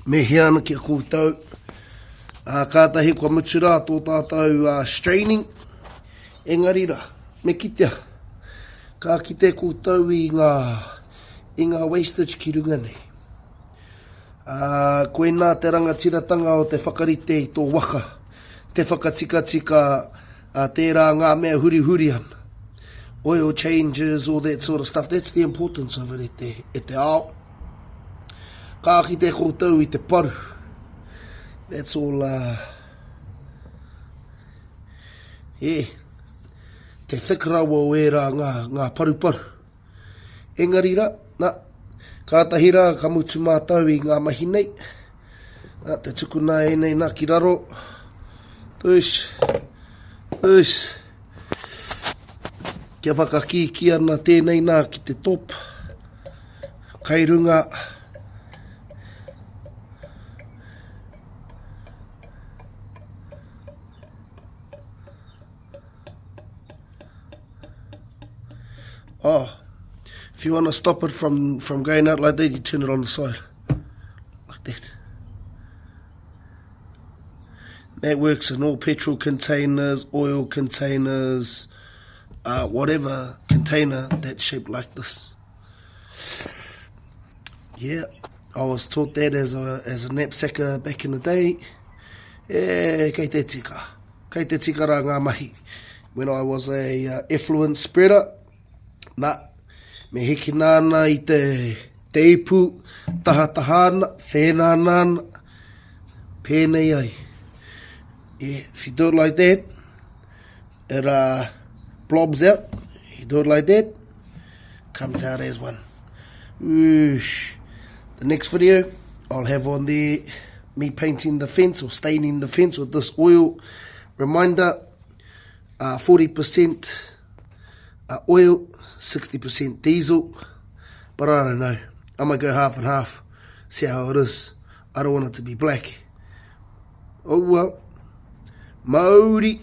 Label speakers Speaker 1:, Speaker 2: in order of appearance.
Speaker 1: me hiana ki a koutou. Kātahi kua mutura tō tātou straining. Engari rā, me kitea. Ka kite koutou i ngā wastage ki runga nei. Koe nā te rangatiratanga o te whakarite i tō waka. Te whakatika tērā ngā mea huri ana. Oil changes, all that sort of stuff. That's the importance of it e te ao. Ka kite koutou i te paru. That's all, yeah. Te whekarawa o era ngā paru. Engari rā, kātahi rā ka mutu mātau i ngā mahi nei. Te tukuna e nei nā ki raro. Tush. Kia whakakiki ana tēnei nā ki te top. Kai runga. If you want to stop it from going out like that, you turn it on the side. Like that. That works in all petrol containers, oil containers, whatever container that's shaped like this. Yeah, I was taught that as a knapsacker back in the day. Yeah, kei te tika rā ngā mahi. When I was a effluent spreader, me hiki nāna i te ipu, tahatahana, whenānāna, pēnei ai. Yeah, if you do it like that, it blobs out. You do it like that, comes out as one. Whoosh. The next video, I'll have on there me painting the fence or staining the fence with this oil. Reminder, 40% oil, 60% diesel. But I don't know. I might go half and half, see how it is. I don't want it to be black. Oh well. Maori.